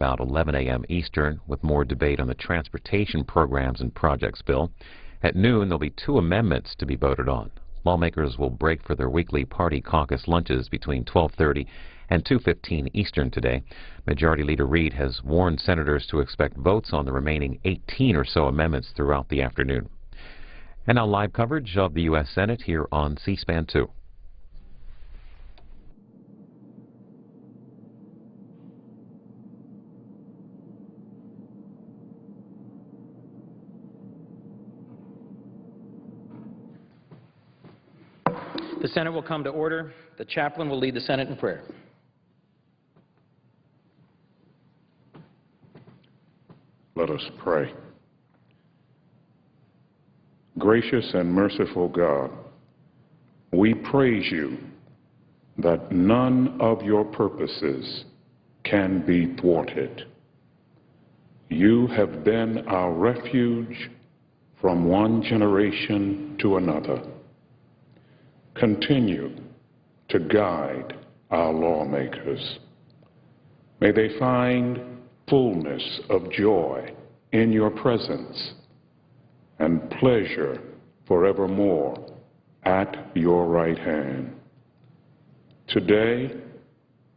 About 11 a.m. Eastern, with more debate on the Transportation Programs and Projects bill. At noon, there'll be 2 amendments to be voted on. Lawmakers will break for their weekly party caucus lunches between 12:30 and 2:15 Eastern today. Majority Leader Reid has warned senators to expect votes on the remaining 18 or so amendments throughout the afternoon. And now live coverage of the U.S. Senate here on C-SPAN 2. The Senate will come to order. The chaplain will lead the Senate in prayer. Let us pray. Gracious and merciful God, we praise you that none of your purposes can be thwarted. You have been our refuge from one generation to another. Continue to guide our lawmakers. May they find fullness of joy in your presence and pleasure forevermore at your right hand. Today,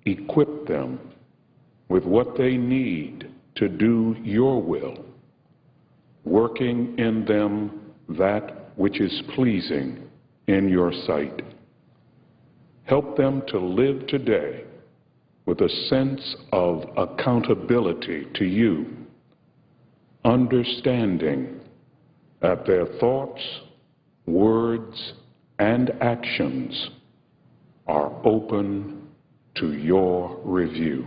equip them with what they need to do your will, working in them that which is pleasing in your sight. Help them to live today with a sense of accountability to you, understanding that their thoughts, words, and actions are open to your review.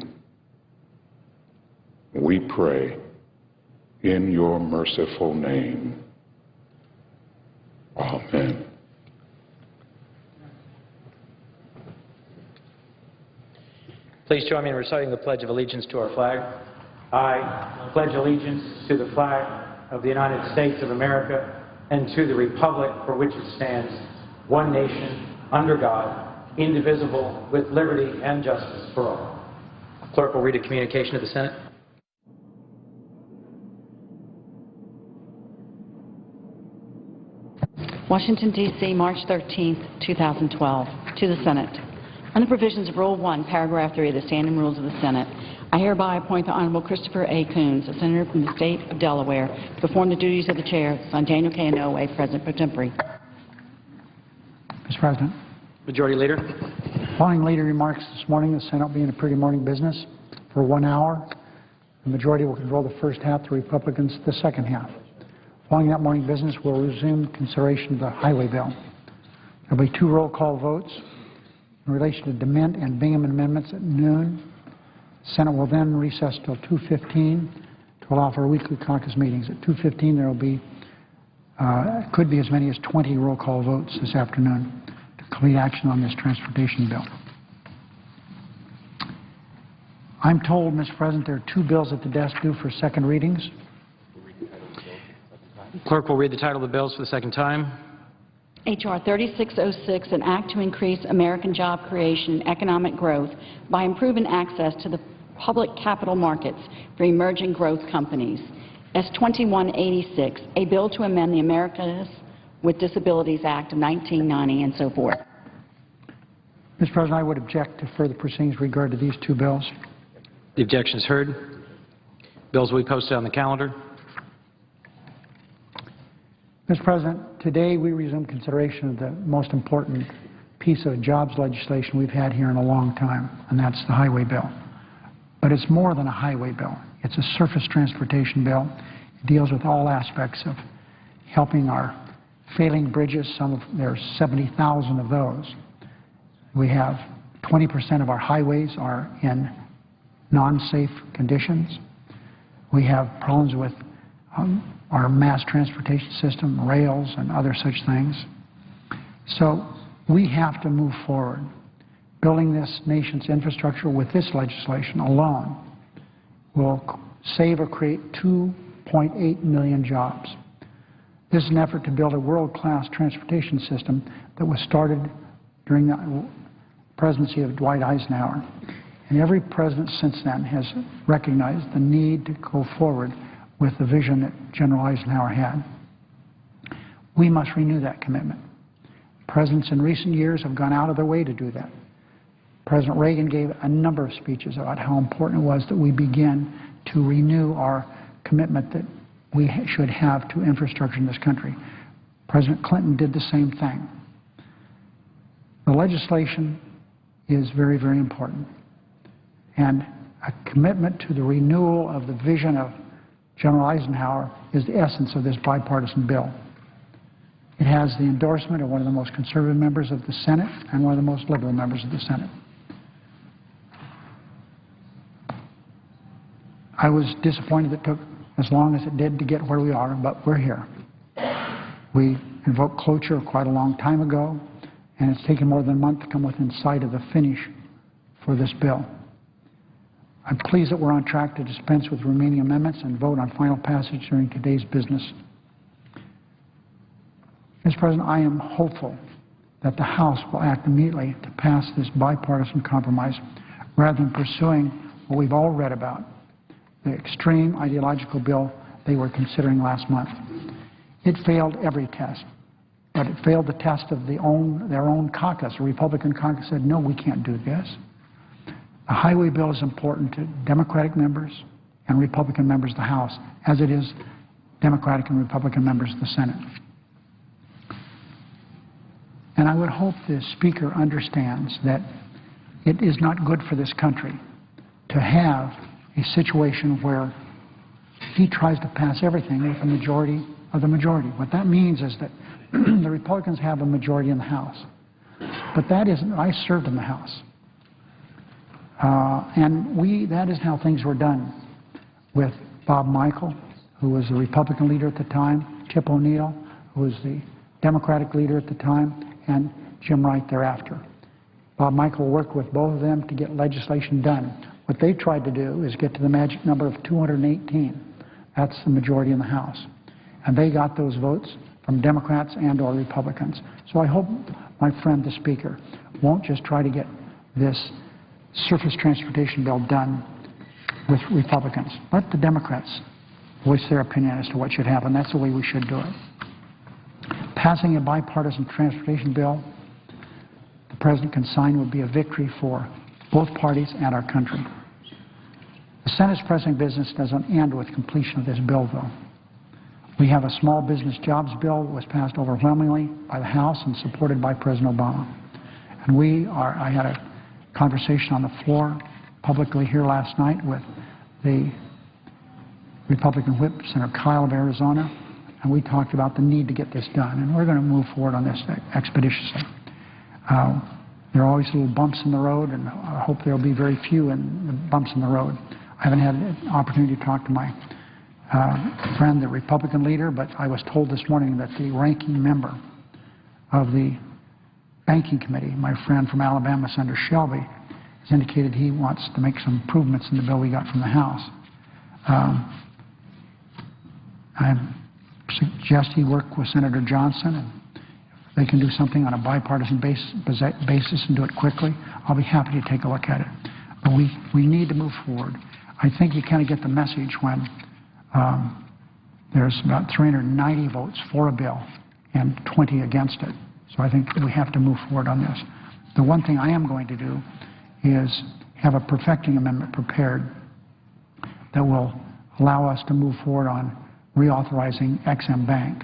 We pray in your merciful name. Amen. Please join me in reciting the Pledge of Allegiance to our flag. I pledge allegiance to the flag of the United States of America and to the republic for which it stands, one nation, under God, indivisible, with liberty and justice for all. Clerk will read a communication to the Senate. Washington, D.C., March 13, 2012. To the Senate. On the provisions of Rule 1, Paragraph 3 of the Standing Rules of the Senate, I hereby appoint the Honorable Christopher A. Coons, a senator from the state of Delaware, to perform the duties of the chair, son Daniel K. Inouye, President pro tempore. Mr. President. Majority Leader. Following leader remarks this morning, the Senate will be in a pretty morning business for 1 hour. The majority will control the first half, the Republicans the second half. Following that morning business, we'll resume consideration of the highway bill. There will be 2 roll call votes in relation to Dement and Bingham amendments at noon. The Senate will then recess till 2:15 to allow for weekly caucus meetings. At 2:15 there will be, could be as many as 20 roll call votes this afternoon to complete action on this transportation bill. I'm told, Mr. President, there are 2 bills at the desk due for second readings. Clerk will read the title of the bills for the second time. H.R. 3606, an act to increase American job creation and economic growth by improving access to the public capital markets for emerging growth companies. S-2186, a bill to amend the Americans with Disabilities Act of 1990 and so forth. Mr. President, I would object to further proceedings with regard to these 2 bills. The objection is heard. Bills will be posted on the calendar. Mr. President, today we resume consideration of the most important piece of jobs legislation we've had here in a long time, and that's the highway bill. But it's more than a highway bill. It's a surface transportation bill. It deals with all aspects of helping our failing bridges. There's 70,000 of those. We have 20% of our highways are in non-safe conditions. We have problems with our mass transportation system, rails, and other such things. So we have to move forward. Building this nation's infrastructure with this legislation alone will save or create 2.8 million jobs. This is an effort to build a world-class transportation system that was started during the presidency of Dwight Eisenhower. And every president since then has recognized the need to go forward with the vision that General Eisenhower had. We must renew that commitment. Presidents in recent years have gone out of their way to do that. President Reagan gave a number of speeches about how important it was that we begin to renew our commitment that we should have to infrastructure in this country. President Clinton did the same thing. The legislation is very, very important. And a commitment to the renewal of the vision of General Eisenhower is the essence of this bipartisan bill. It has the endorsement of one of the most conservative members of the Senate and one of the most liberal members of the Senate. I was disappointed it took as long as it did to get where we are, but we're here. We invoked cloture quite a long time ago, and it's taken more than a month to come within sight of the finish for this bill. I'm pleased that we're on track to dispense with remaining amendments and vote on final passage during today's business. Mr. President, I am hopeful that the House will act immediately to pass this bipartisan compromise rather than pursuing what we've all read about, the extreme ideological bill they were considering last month. It failed every test, but it failed the test of their own caucus. The Republican caucus said, no, we can't do this. The highway bill is important to Democratic members and Republican members of the House, as it is Democratic and Republican members of the Senate. And I would hope the Speaker understands that it is not good for this country to have a situation where he tries to pass everything with a majority of the majority. What that means is that the Republicans have a majority in the House. But that isn't, I served in the House. That is how things were done with Bob Michael, who was the Republican leader at the time, Tip O'Neill, who was the Democratic leader at the time, and Jim Wright thereafter. Bob Michael worked with both of them to get legislation done. What they tried to do is get to the magic number of 218. That's the majority in the House. And they got those votes from Democrats and or Republicans. So I hope my friend, the Speaker, won't just try to get this surface transportation bill done with Republicans. Let the Democrats voice their opinion as to what should happen. That's the way we should do it. Passing a bipartisan transportation bill the President can sign would be a victory for both parties and our country. The Senate's pressing business doesn't end with completion of this bill, though. We have a small business jobs bill that was passed overwhelmingly by the House and supported by President Obama. And I had a conversation on the floor publicly here last night with the Republican whip, Senator Kyle of Arizona, and we talked about the need to get this done. And we're going to move forward on this expeditiously. There are always little bumps in the road, and I hope there will be very few bumps in the road. I haven't had an opportunity to talk to my friend, the Republican leader, but I was told this morning that the ranking member of the Banking Committee, my friend from Alabama, Senator Shelby, has indicated he wants to make some improvements in the bill we got from the House. I suggest he work with Senator Johnson, and if they can do something on a bipartisan basis and do it quickly, I'll be happy to take a look at it. But we need to move forward. I think you kind of get the message when there's about 390 votes for a bill and 20 against it. So I think we have to move forward on this. The one thing I am going to do is have a perfecting amendment prepared that will allow us to move forward on reauthorizing Ex-Im Bank.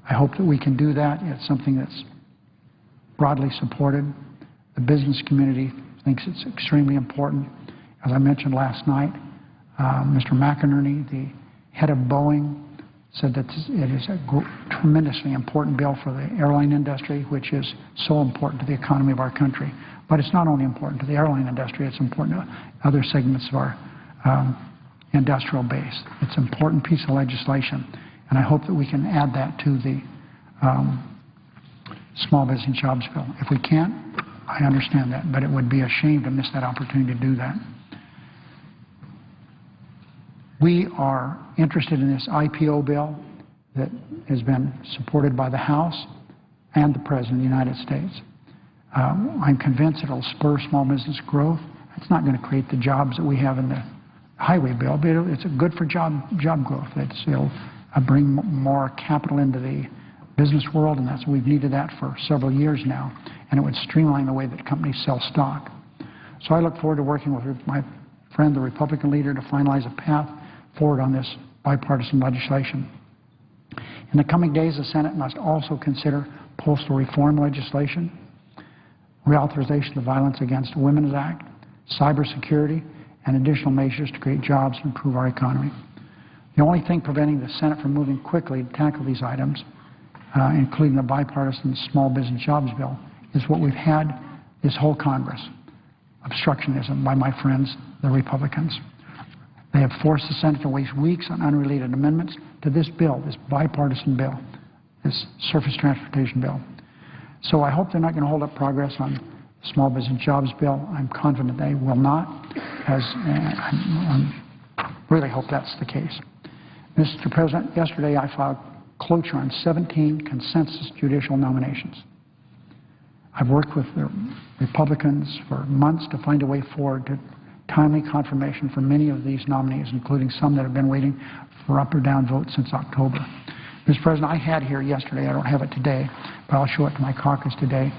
I hope that we can do that. It's something that's broadly supported. The business community thinks it's extremely important. As I mentioned last night, Mr. McInerney, the head of Boeing, said that it is a tremendously important bill for the airline industry, which is so important to the economy of our country. But it's not only important to the airline industry, it's important to other segments of our industrial base. It's an important piece of legislation, and I hope that we can add that to the small business jobs bill. If we can't, I understand that, but it would be a shame to miss that opportunity to do that. We are interested in this IPO bill that has been supported by the House and the President of the United States. I'm convinced it will spur small business growth It's not going to create the jobs that we have in the highway bill, but it's good for job growth. It'll bring more capital into the business world, and we've needed that for several years now, and it would streamline the way that companies sell stock. So I look forward to working with my friend, the Republican leader, to finalize a path forward on this bipartisan legislation. In the coming days, the Senate must also consider postal reform legislation, reauthorization of the Violence Against Women Act, cybersecurity, and additional measures to create jobs and improve our economy. The only thing preventing the Senate from moving quickly to tackle these items, including the bipartisan small business jobs bill, is what we've had this whole Congress, obstructionism by my friends, the Republicans. They have forced the Senate to waste weeks on unrelated amendments to this bill, this bipartisan bill, this surface transportation bill. So I hope they're not going to hold up progress on the small business jobs bill. I'm confident they will not, I really hope that's the case. Mr. President, yesterday I filed cloture on 17 consensus judicial nominations. I've worked with the Republicans for months to find a way forward to timely confirmation for many of these nominees, including some that have been waiting for up or down votes since October. Mr. President, I had here yesterday, I don't have it today, but I'll show it to my caucus today,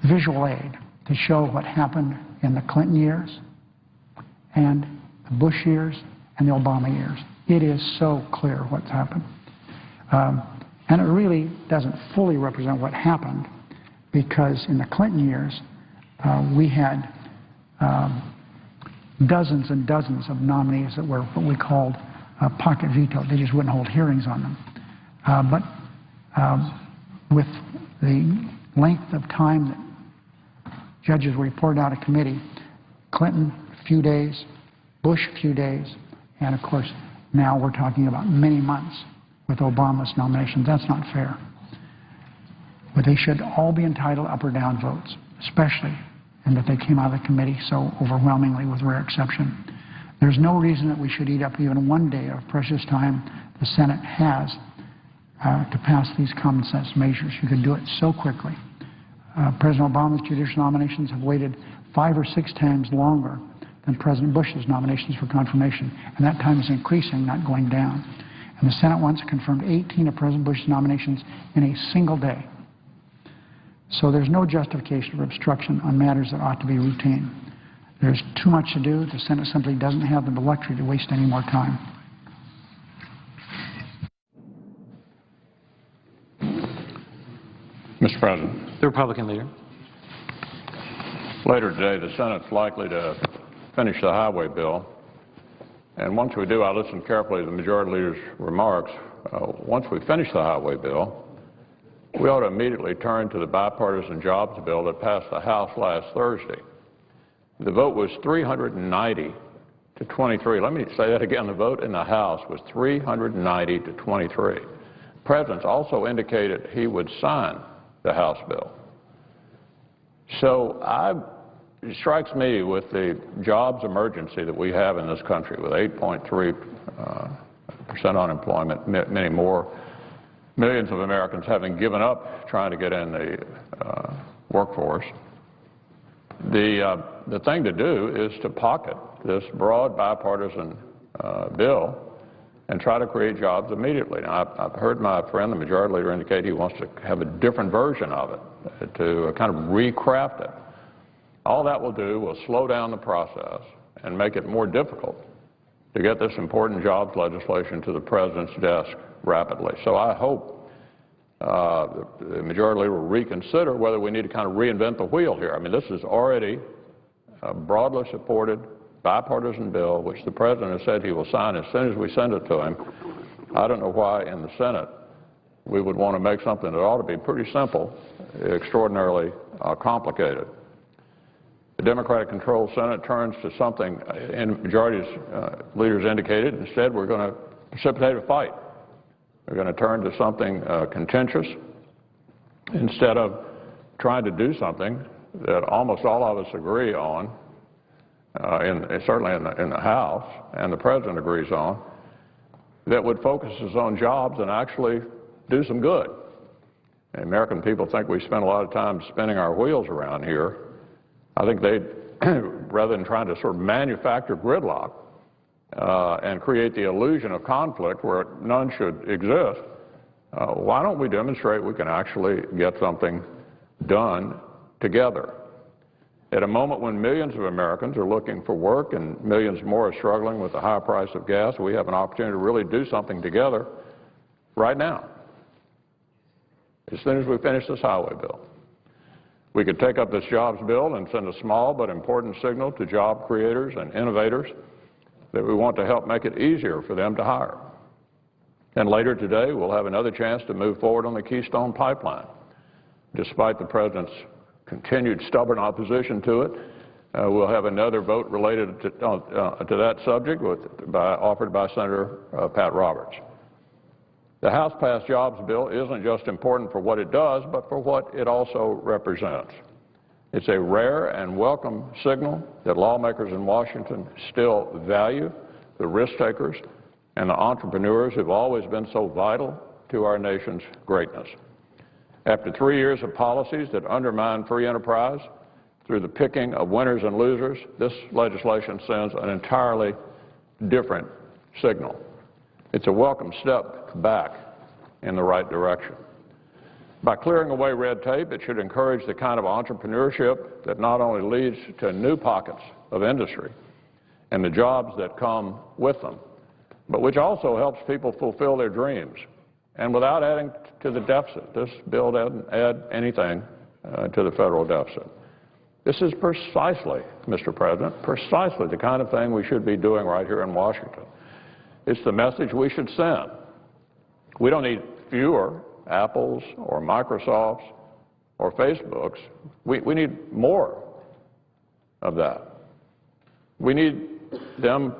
visual aid to show what happened in the Clinton years and the Bush years and the Obama years. It is so clear what's happened. And it really doesn't fully represent what happened, because in the Clinton years, we had dozens and dozens of nominees that were what we called pocket vetoed. They just wouldn't hold hearings on them. But with the length of time that judges reported out of committee, Clinton, a few days, Bush, a few days, and of course, now we're talking about many months with Obama's nominations. That's not fair. But they should all be entitled up or down votes, especially in that they came out of the committee so overwhelmingly with rare exception. There's no reason that we should eat up even one day of precious time the Senate has to pass these common sense measures. You could do it so quickly. President Obama's judicial nominations have waited 5 or 6 times longer than President Bush's nominations for confirmation, and that time is increasing, not going down. And the Senate once confirmed 18 of President Bush's nominations in a single day. So there's no justification for obstruction on matters that ought to be routine. There's too much to do. The Senate simply doesn't have the luxury to waste any more time. Mr. President. The Republican leader. Later today, the Senate's likely to finish the highway bill. And once we do, I'll listen carefully to the Majority Leader's remarks. Once we finish the highway bill, we ought to immediately turn to the bipartisan jobs bill that passed the House last Thursday. The vote was 390 to 23. Let me say that again. The vote in the House was 390 to 23. The President also indicated he would sign the House bill. So it strikes me with the jobs emergency that we have in this country, with 8.3% unemployment, many more, millions of Americans having given up trying to get in the workforce. The thing to do is to pocket this broad bipartisan bill and try to create jobs immediately. Now, I've heard my friend, the Majority Leader, indicate he wants to have a different version of it, to kind of recraft it. All that will do will slow down the process and make it more difficult to get this important jobs legislation to the President's desk rapidly. So I hope the Majority Leader will reconsider whether we need to kind of reinvent the wheel here. I mean, this is already a broadly supported bipartisan bill, which the President has said he will sign as soon as we send it to him. I don't know why in the Senate we would want to make something that ought to be pretty simple extraordinarily complicated. The Democratic-controlled Senate turns to something, and Majority Leaders indicated, instead we're going to precipitate a fight. We're going to turn to something contentious instead of trying to do something that almost all of us agree on, certainly in the House, and the President agrees on, that would focus us on jobs and actually do some good. The American people think we spend a lot of time spinning our wheels around here. I think they'd rather than trying to sort of manufacture gridlock and create the illusion of conflict where none should exist, why don't we demonstrate we can actually get something done together? At a moment when millions of Americans are looking for work and millions more are struggling with the high price of gas, we have an opportunity to really do something together right now, as soon as we finish this highway bill. We could take up this jobs bill and send a small but important signal to job creators and innovators that we want to help make it easier for them to hire. And later today, we'll have another chance to move forward on the Keystone Pipeline. Despite the President's continued stubborn opposition to it, we'll have another vote related to that subject offered by Senator Pat Roberts. The House-passed jobs bill isn't just important for what it does, but for what it also represents. It's a rare and welcome signal that lawmakers in Washington still value the risk takers and the entrepreneurs who've always been so vital to our nation's greatness. After 3 years of policies that undermine free enterprise through the picking of winners and losers, this legislation sends an entirely different signal. It's a welcome step back in the right direction. By clearing away red tape, it should encourage the kind of entrepreneurship that not only leads to new pockets of industry and the jobs that come with them, but which also helps people fulfill their dreams, and without adding to the deficit. This bill doesn't add anything to the federal deficit. This is precisely, Mr. President, precisely the kind of thing we should be doing right here in Washington. It's the message we should send. We don't need fewer Apples or Microsofts or Facebooks. We need more of that. We need them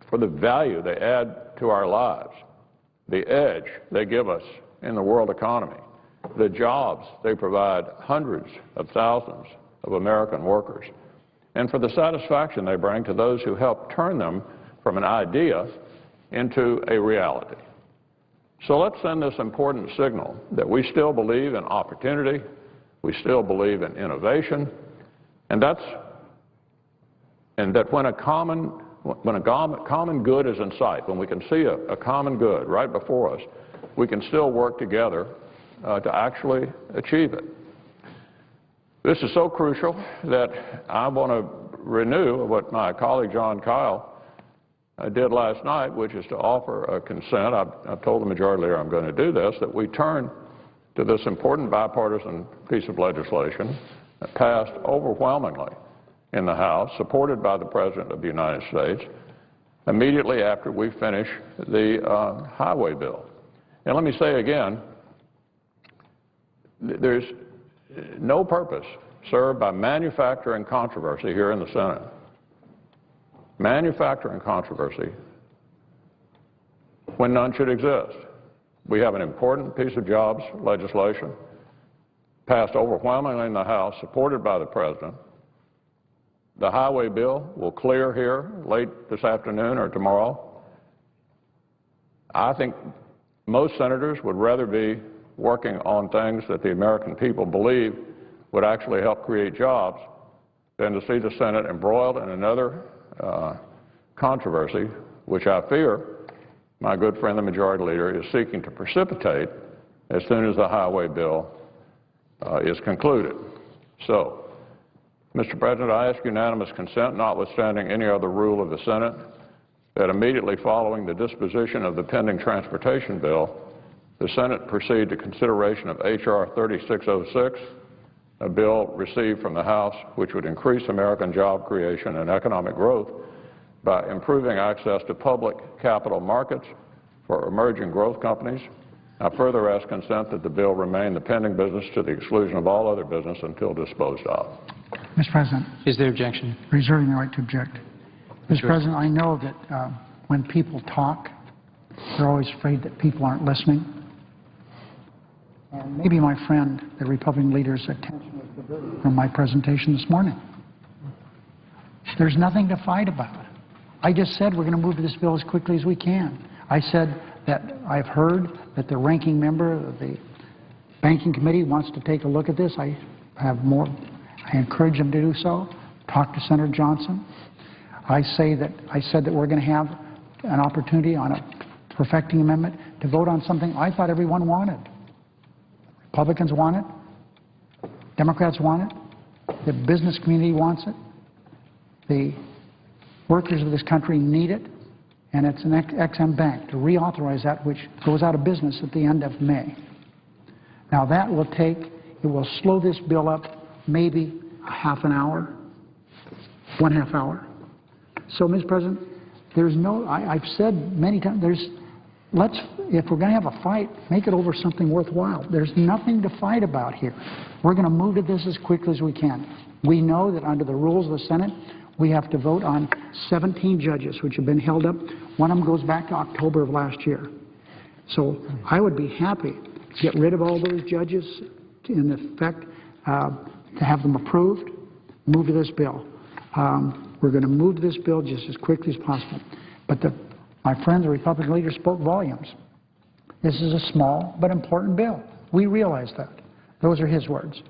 for the value they add to our lives, the edge they give us in the world economy, the jobs they provide hundreds of thousands of American workers, and for the satisfaction they bring to those who help turn them from an idea into a reality. So let's send this important signal that we still believe in opportunity, we still believe in innovation, and that when a common good is in sight, when we can see a common good right before us, we can still work together to actually achieve it. This is so crucial that I want to renew what my colleague John Kyle did last night, which is to offer a consent. I've told the majority leader I'm going to do this, that we turn to this important bipartisan piece of legislation that passed overwhelmingly in the House, supported by the President of the United States, immediately after we finish the highway bill. And let me say again, there's no purpose served by manufacturing controversy here in the Senate. Manufacturing controversy when none should exist. We have an important piece of jobs legislation passed overwhelmingly in the House, supported by the President. The highway bill will clear here late this afternoon or tomorrow. I think most senators would rather be working on things that the American people believe would actually help create jobs than to see the Senate embroiled in another controversy, which I fear my good friend the majority leader is seeking to precipitate as soon as the highway bill is concluded. So, Mr. President, I ask unanimous consent, notwithstanding any other rule of the Senate, that immediately following the disposition of the pending transportation bill, the Senate proceed to consideration of H.R. 3606, a bill received from the House which would increase American job creation and economic growth by improving access to public capital markets for emerging growth companies. I further ask consent that the bill remain the pending business to the exclusion of all other business until disposed of. Mr. President. Is there objection? Reserving the right to object. Mr. President, I know that when people talk, they're always afraid that people aren't listening. And maybe my friend, the Republican leader's attention was diverted from my presentation this morning. There's nothing to fight about. I just said we're going to move this bill as quickly as we can. I said that I've heard that the ranking member of the Banking Committee wants to take a look at this. I encourage them to do so. talk to Senator Johnson. I said that we're going to have an opportunity on a perfecting amendment to vote on something I thought everyone wanted. Republicans want it. Democrats want it. The business community wants it. The workers of this country need it. And it's an XM Bank to reauthorize that, which goes out of business at the end of May. Now that will it will slow this bill up maybe a half an hour, 1/2 hour. So, Mr. President, there's no, I've said many times, if we're going to have a fight, make it over something worthwhile. There's nothing to fight about here. We're going to move to this as quickly as we can. We know that under the rules of the Senate, we have to vote on 17 judges, which have been held up. One of them goes back to October of last year. So I would be happy to get rid of all those judges, in effect, to have them approved, move to this bill. We're going to move to this bill just as quickly as possible. But my friend, the Republican leader, spoke volumes. This is a small but important bill. We realize that. Those are his words.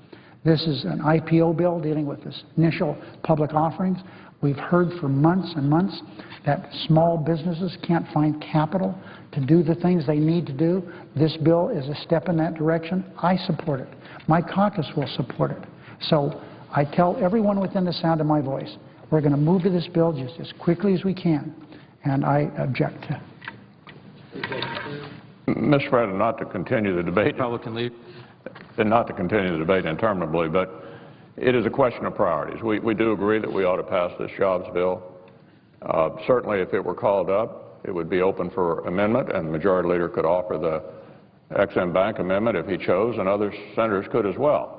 This is an IPO bill dealing with this initial public offerings. We've heard for months and months that small businesses can't find capital to do the things they need to do. This bill is a step in that direction. I support it. My caucus will support it. So I tell everyone within the sound of my voice, we're going to move to this bill just as quickly as we can, and I object to it. Mr. President, not to continue the debate. Republican leader. And not to continue the debate interminably, but it is a question of priorities. We do agree that we ought to pass this jobs bill. Certainly, if it were called up, it would be open for amendment, and the Majority Leader could offer the XM Bank amendment if he chose, and other senators could as well.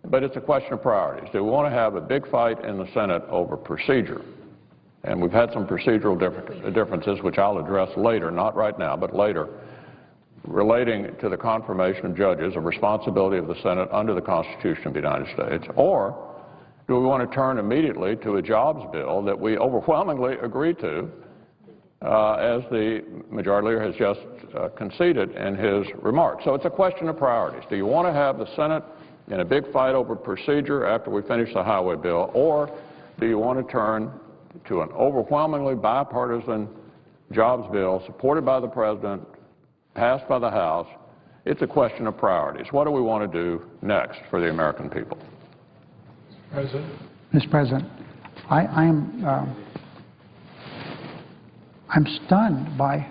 But it's a question of priorities. Do we want to have a big fight in the Senate over procedure? And we've had some procedural differences, which I'll address later, not right now, but later, relating to the confirmation of judges, a responsibility of the Senate under the Constitution of the United States, or do we want to turn immediately to a jobs bill that we overwhelmingly agree to, as the Majority Leader has just conceded in his remarks? So it's a question of priorities. Do you want to have the Senate in a big fight over procedure after we finish the highway bill, or do you want to turn to an overwhelmingly bipartisan jobs bill supported by the President, passed by the House? It's a question of priorities. What do we want to do next for the American people? Mr. President, I'm stunned by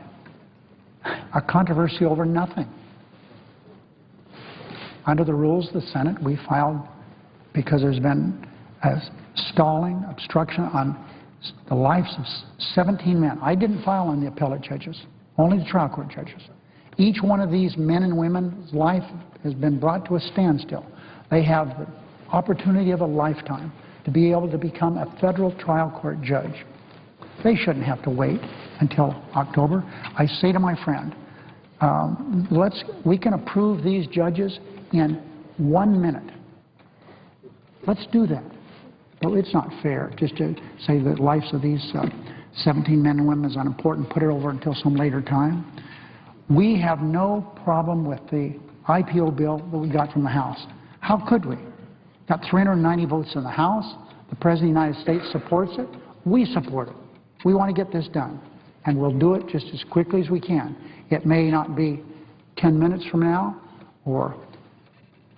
a controversy over nothing. Under the rules of the Senate, we filed because there's been a stalling, obstruction on the lives of 17 men. I didn't file on the appellate judges, only the trial court judges. Each one of these men and women's life has been brought to a standstill. They have the opportunity of a lifetime to be able to become a federal trial court judge. They shouldn't have to wait until October. I say to my friend, we can approve these judges in 1 minute. Let's do that. Well, it's not fair just to say the lives of these 17 men and women is unimportant, put it over until some later time. We have no problem with the IPO bill that we got from the House. How could we? Got 390 votes in the House. The President of the United States supports it. We support it. We want to get this done, and we'll do it just as quickly as we can. It may not be 10 minutes from now or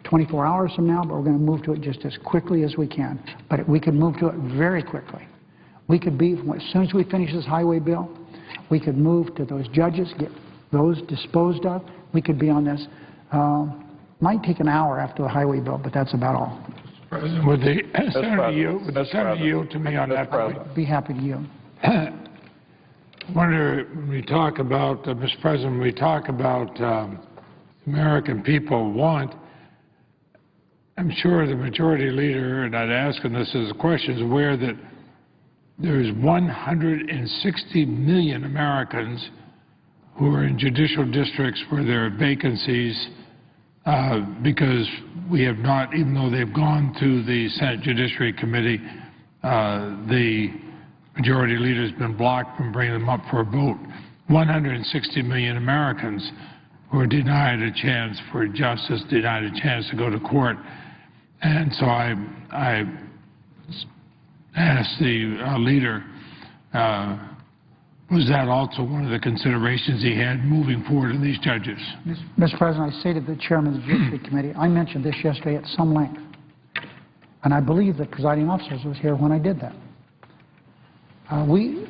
24 hours from now, but we're going to move to it just as quickly as we can. But we could move to it very quickly. We could be, as soon as we finish this highway bill, we could move to those judges, get those disposed of. We could be on this. Might take an hour after the highway bill, but that's about all. President, would the Senator yield to me on that point? I'd be happy to yield. I wonder, when we talk about, Mr. President, when we talk about American people want, I'm sure the Majority Leader, and I'd ask him this as a question, is aware that there's 160 million Americans who are in judicial districts where there are vacancies because we have not, even though they've gone to the Senate Judiciary Committee, the Majority Leader has been blocked from bringing them up for a vote. 160 million Americans who are denied a chance for justice, denied a chance to go to court. And so I ask the leader, was that also one of the considerations he had moving forward in these judges? Mr. President, I say to the chairman of the Judiciary Committee, I mentioned this yesterday at some length, and I believe the presiding officer was here when I did that.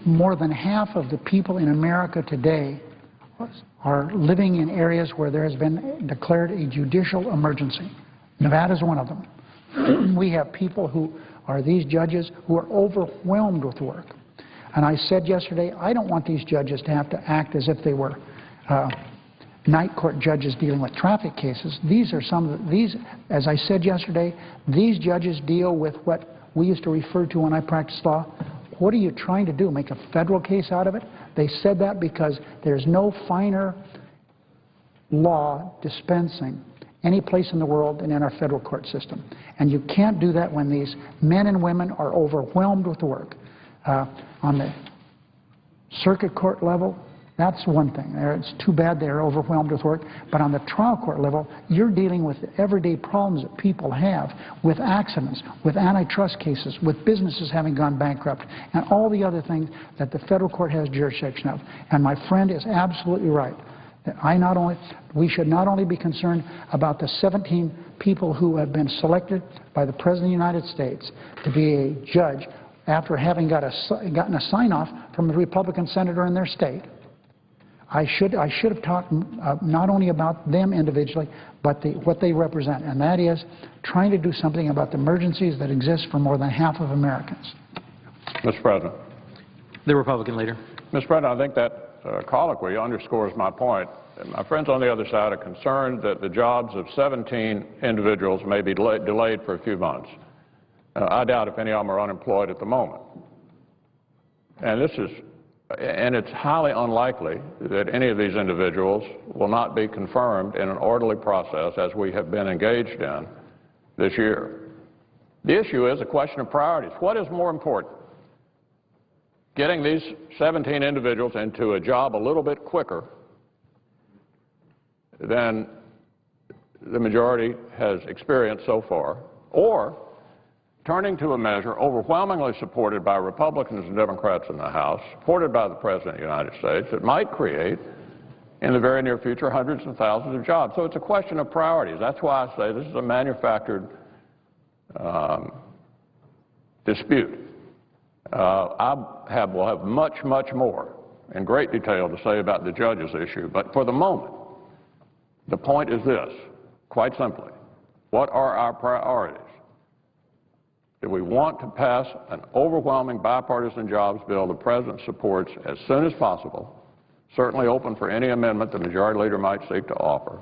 More than half of the people in America today are living in areas where there has been declared a judicial emergency. Nevada is one of them. We have people who are these judges who are overwhelmed with work. And I said yesterday, I don't want these judges to have to act as if they were night court judges dealing with traffic cases. These are some of these, as I said yesterday, these judges deal with what we used to refer to when I practiced law. What are you trying to do, make a federal case out of it? They said that because there's no finer law dispensing any place in the world than in our federal court system. And you can't do that when these men and women are overwhelmed with work. On the circuit court level, that's one thing. It's too bad they're overwhelmed with work. But on the trial court level, you're dealing with the everyday problems that people have with accidents, with antitrust cases, with businesses having gone bankrupt, and all the other things that the federal court has jurisdiction of. And my friend is absolutely right. That we should not only be concerned about the 17 people who have been selected by the President of the United States to be a judge after having gotten a sign-off from a Republican senator in their state. I should have talked not only about them individually, but what they represent, and that is trying to do something about the emergencies that exist for more than half of Americans. Mr. President. The Republican leader. Mr. President, I think that colloquy underscores my point. My friends on the other side are concerned that the jobs of 17 individuals may be delayed for a few months. I doubt if any of them are unemployed at the moment. And it's highly unlikely that any of these individuals will not be confirmed in an orderly process as we have been engaged in this year. The issue is a question of priorities. What is more important? Getting these 17 individuals into a job a little bit quicker than the majority has experienced so far, or turning to a measure overwhelmingly supported by Republicans and Democrats in the House, supported by the President of the United States, that might create, in the very near future, hundreds of thousands of jobs. So it's a question of priorities. That's why I say this is a manufactured dispute. Will have much, much more in great detail to say about the judges issue, but for the moment, the point is this, quite simply, what are our priorities? Do we want to pass an overwhelming bipartisan jobs bill the President supports as soon as possible, certainly open for any amendment the Majority Leader might seek to offer,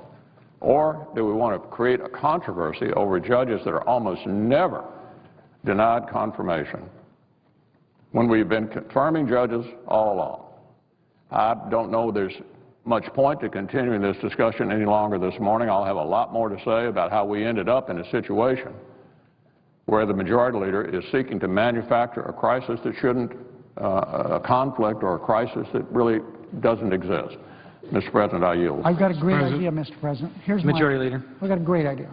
or do we want to create a controversy over judges that are almost never denied confirmation when we've been confirming judges all along? I don't know there's much point to continuing this discussion any longer this morning. I'll have a lot more to say about how we ended up in a situation where the Majority Leader is seeking to manufacture a crisis that shouldn't, a conflict or a crisis that really doesn't exist. Mr. President, I yield. I've got a great idea, Mr. President. Here's Majority Leader. I've got a great idea.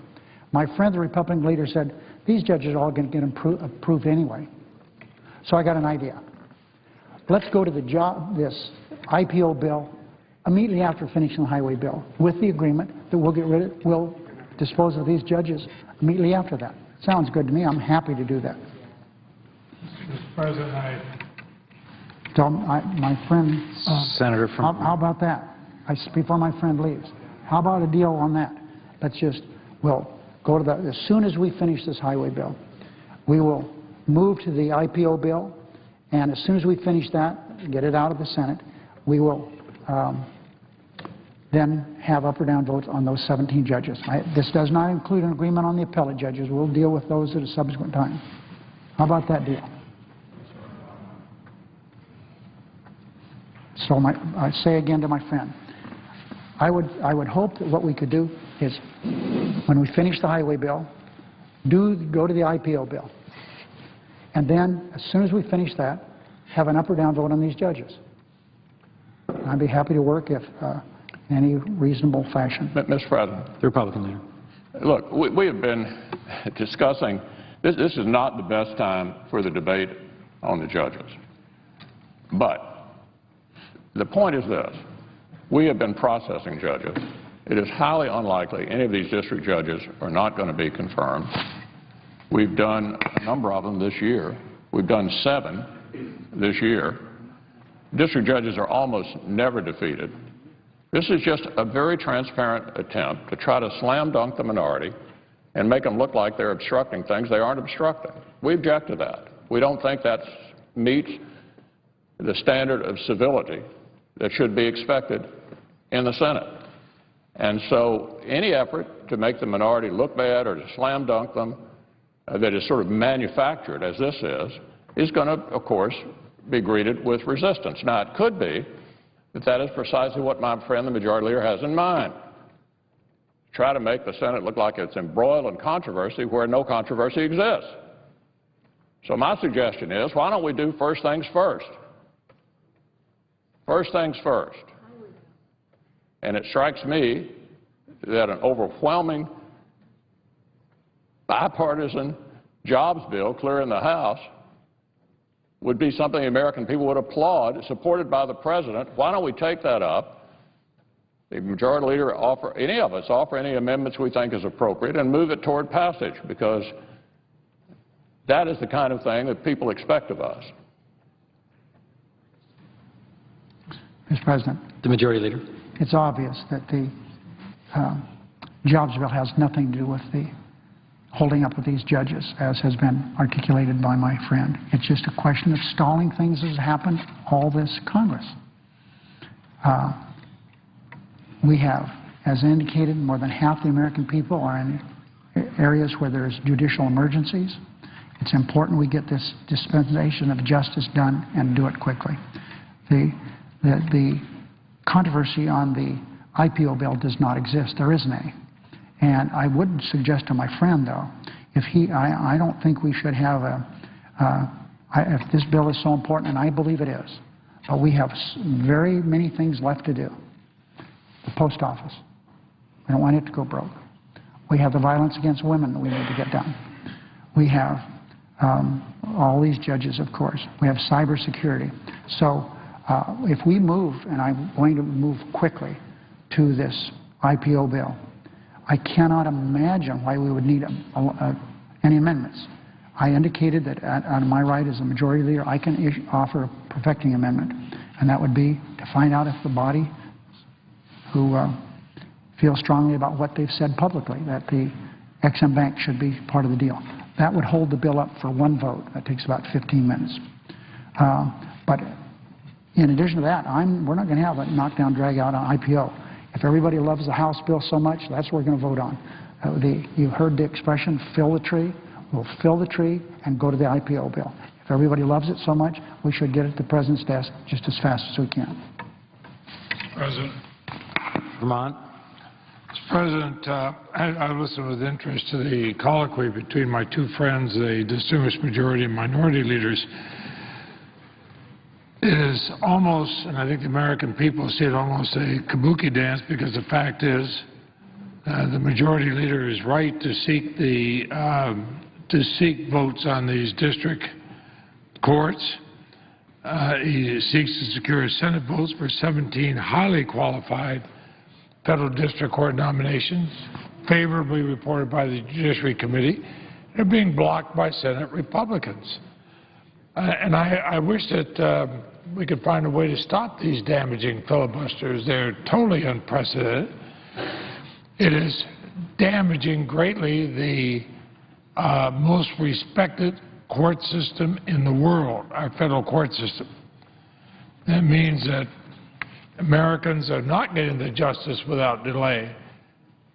My friend, the Republican leader, said these judges are all going to get approved anyway. So I got an idea. Let's go to this IPO bill immediately after finishing the highway bill, with the agreement that we'll dispose of these judges immediately after that. Sounds good to me. I'm happy to do that. Mr. President, Tell my friend, Senator from... How about that? Before my friend leaves. How about a deal on that? We'll go to as soon as we finish this highway bill, we will move to the IPO bill, and as soon as we finish that, get it out of the Senate, we will then have up or down votes on those 17 judges. This does not include an agreement on the appellate judges. We'll deal with those at a subsequent time. How about that deal? So I say again to my friend, I would hope that what we could do is, when we finish the highway bill, go to the IPO bill. And then, as soon as we finish that, have an up or down vote on these judges. I'd be happy to work if in any reasonable fashion. Mr. President. The Republican leader. Look, we have been discussing, this is not the best time for the debate on the judges. But the point is this. We have been processing judges. It is highly unlikely any of these district judges are not going to be confirmed. We've done a number of them this year. We've done 7 this year. District judges are almost never defeated. This is just a very transparent attempt to try to slam dunk the minority and make them look like they're obstructing things they aren't obstructing. We object to that. We don't think that meets the standard of civility that should be expected in the Senate. And so any effort to make the minority look bad or to slam dunk them that is sort of manufactured, as this is going to, of course, be greeted with resistance. Now, it could be that that is precisely what my friend, the majority leader, has in mind. Try to make the Senate look like it's embroiled in controversy where no controversy exists. So my suggestion is, why don't we do first things first? First things first. And it strikes me that an overwhelming bipartisan jobs bill clearing the House would be something the American people would applaud, supported by the President. Why don't we take that up? The majority leader offer, any of us offer any amendments we think is appropriate and move it toward passage, because that is the kind of thing that people expect of us. Mr. President. The majority leader. It's obvious that the jobs bill has nothing to do with the holding up of these judges, as has been articulated by my friend. It's just a question of stalling things as happened all this Congress. We have, as indicated, more than half the American people are in areas where there's judicial emergencies. It's important we get this dispensation of justice done and do it quickly. The controversy on the IPO bill does not exist. There isn't any. And I would suggest to my friend, though, I don't think we should have if this bill is so important, and I believe it is, but we have very many things left to do. The post office. We don't want it to go broke. We have the violence against women that we need to get done. We have all these judges, of course. We have cybersecurity. So if we move, and I'm going to move quickly to this IPO bill, I cannot imagine why we would need any amendments. I indicated that on my right as a majority leader, I can offer a perfecting amendment, and that would be to find out if the body who feels strongly about what they've said publicly, that the Ex-Im Bank should be part of the deal. That would hold the bill up for one vote. That takes about 15 minutes. But in addition to that, we're not going to have a knockdown, drag-out on IPO. If everybody loves the House bill so much, that's what we're going to vote on. You heard the expression, fill the tree. We'll fill the tree and go to the IPO bill. If everybody loves it so much, we should get it to the President's desk just as fast as we can. President. Vermont. Mr. President, I listened with interest to the colloquy between my two friends, the distinguished majority and minority leaders. It is almost, and I think the American people see it almost a kabuki dance, because the fact is the majority leader is right to seek votes on these district courts. He seeks to secure Senate votes for 17 highly qualified federal district court nominations, favorably reported by the Judiciary Committee. They're being blocked by Senate Republicans. And I wish that we could find a way to stop these damaging filibusters. They're totally unprecedented. It is damaging greatly the most respected court system in the world, our federal court system. That means that Americans are not getting the justice without delay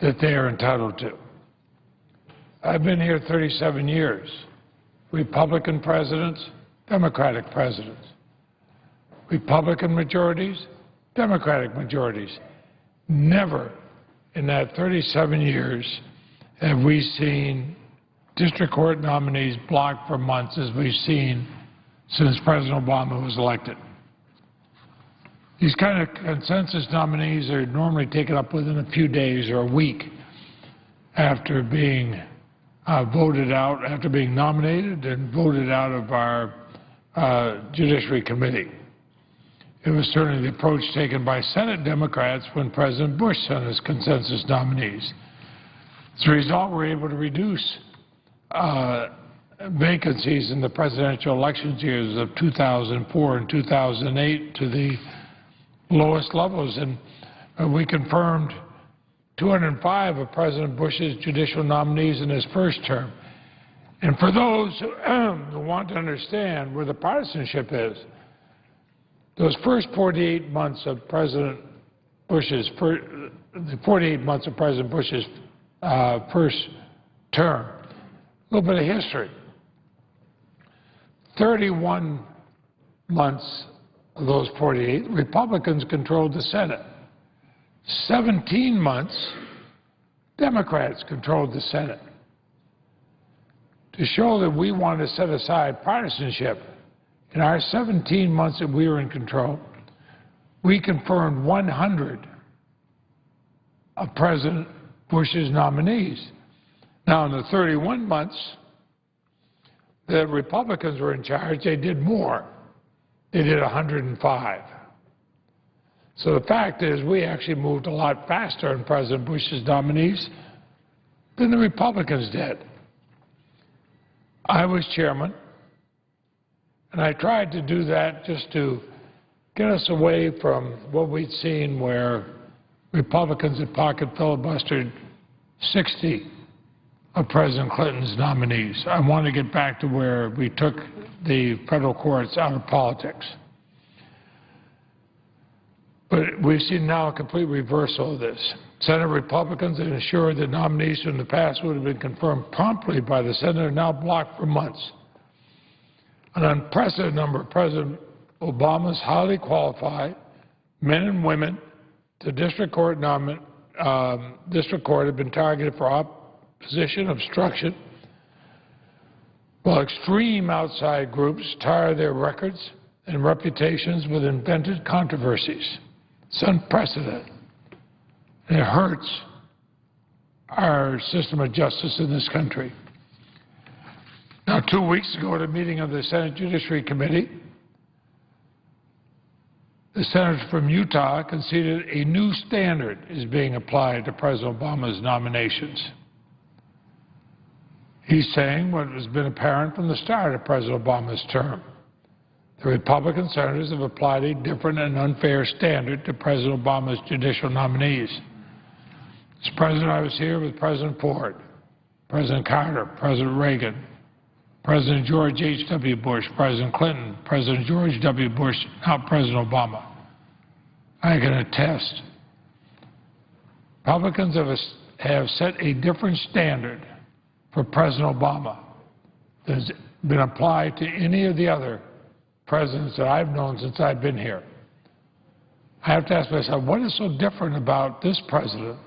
that they are entitled to. I've been here 37 years. Republican presidents, Democratic presidents. Republican majorities, Democratic majorities. Never in that 37 years have we seen district court nominees blocked for months as we've seen since President Obama was elected. These kind of consensus nominees are normally taken up within a few days or a week after being voted out, after being nominated and voted out of our Judiciary Committee. It was certainly the approach taken by Senate Democrats when President Bush sent his consensus nominees. As a result, we're able to reduce vacancies in the presidential elections years of 2004 and 2008 to the lowest levels, and we confirmed 205 of President Bush's judicial nominees in his first term. And for those who want to understand where the partisanship is, those first 48 months of President Bush's first term, a little bit of history. 31 months of those 48, Republicans controlled the Senate. 17 months, Democrats controlled the Senate. To show that we want to set aside partisanship, in our 17 months that we were in control, we confirmed 100 of President Bush's nominees. Now, in the 31 months the Republicans were in charge, they did more. They did 105. So the fact is, we actually moved a lot faster in President Bush's nominees than the Republicans did. I was chairman, and I tried to do that just to get us away from what we'd seen where Republicans had pocket filibustered 60 of President Clinton's nominees. I want to get back to where we took the federal courts out of politics. But we've seen now a complete reversal of this. Senate Republicans that ensured that nominees from the past would have been confirmed promptly by the Senate are now blocked for months. An unprecedented number of President Obama's highly qualified men and women to district court have been targeted for opposition, obstruction, while extreme outside groups tar their records and reputations with invented controversies. It's unprecedented. And it hurts our system of justice in this country. Now, 2 weeks ago at a meeting of the Senate Judiciary Committee, the senator from Utah conceded a new standard is being applied to President Obama's nominations. He's saying what has been apparent from the start of President Obama's term. The Republican senators have applied a different and unfair standard to President Obama's judicial nominees. As President, I was here with President Ford, President Carter, President Reagan, President George H.W. Bush, President Clinton, President George W. Bush, now President Obama. I can attest. Republicans have set a different standard for President Obama that has been applied to any of the other presidents that I've known since I've been here. I have to ask myself, what is so different about this president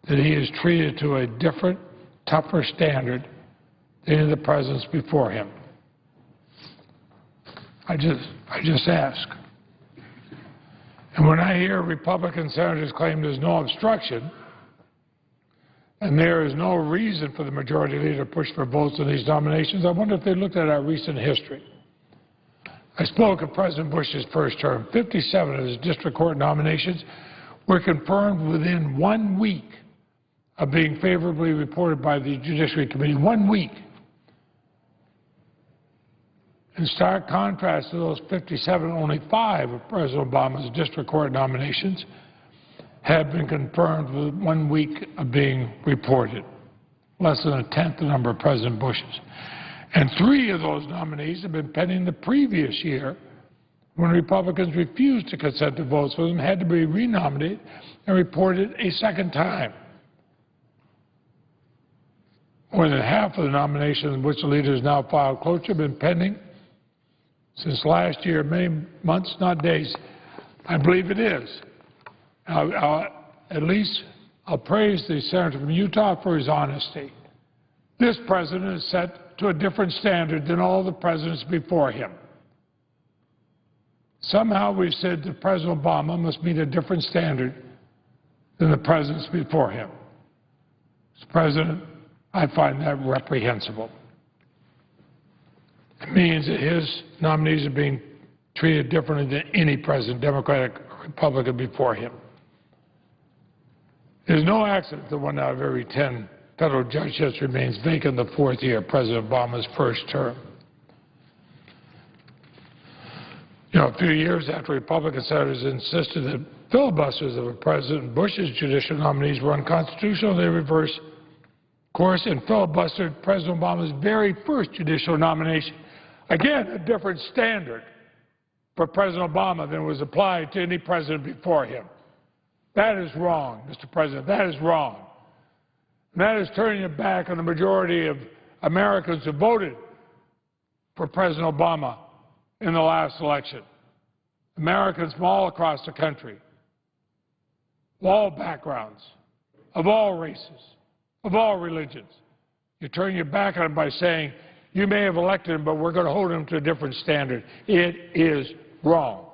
that he is treated to a different, tougher standard than any of the presidents before him? I just ask. And when I hear Republican senators claim there's no obstruction and there is no reason for the majority leader to push for votes on these nominations, I wonder if they looked at our recent history. I spoke of President Bush's first term. 57 of his district court nominations were confirmed within 1 week of being favorably reported by the Judiciary Committee. 1 week. In stark contrast to those 57, only 5 of President Obama's district court nominations have been confirmed with 1 week of being reported, less than a tenth the number of President Bush's. And 3 of those nominees have been pending the previous year when Republicans refused to consent to votes for them, had to be renominated and reported a second time. More than half of the nominations in which the leaders now filed cloture have been pending since last year, many months, not days. I believe it is. At least I'll praise the senator from Utah for his honesty. This president is set to a different standard than all the presidents before him. Somehow we've said that President Obama must meet a different standard than the presidents before him. Mr. President, I find that reprehensible. It means that his nominees are being treated differently than any president, Democratic or Republican, before him. It is no accident that 1 out of every 10 federal judgeships remains vacant in the fourth year of President Obama's first term. You know, a few years after Republican senators insisted that filibusters of President Bush's judicial nominees were unconstitutional, they reversed course and filibustered President Obama's very first judicial nomination. Again, a different standard for President Obama than was applied to any president before him. That is wrong, Mr. President. That is wrong. And that is turning your back on the majority of Americans who voted for President Obama in the last election. Americans from all across the country, of all backgrounds, of all races, of all religions. You're turning your back on him by saying, you may have elected him, but we're going to hold him to a different standard. It is wrong.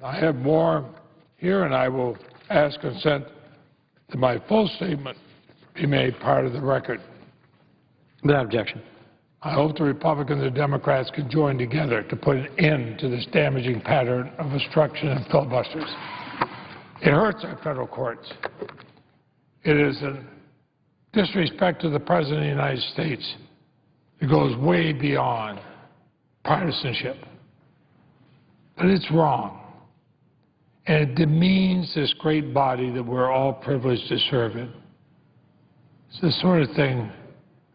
I have more here, and I will ask consent that my full statement be made part of the record. Without objection. I hope the Republicans and Democrats can join together to put an end to this damaging pattern of obstruction and filibusters. It hurts our federal courts. It is a disrespect to the President of the United States. It goes way beyond partisanship. But it's wrong. And it demeans this great body that we're all privileged to serve in. It's the sort of thing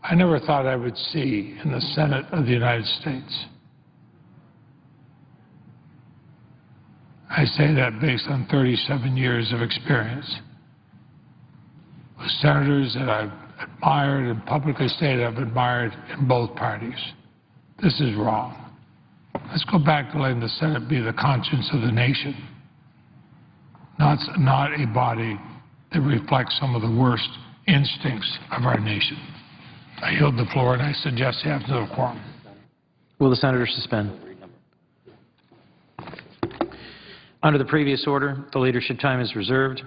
I never thought I would see in the Senate of the United States. I say that based on 37 years of experience with senators that I've admired and publicly stated I've admired in both parties. This is wrong. Let's go back to letting the Senate be the conscience of the nation, not a body that reflects some of the worst instincts of our nation. I yield the floor, and I suggest you have no quorum. Will the senator suspend? Under the previous order, the leadership time is reserved.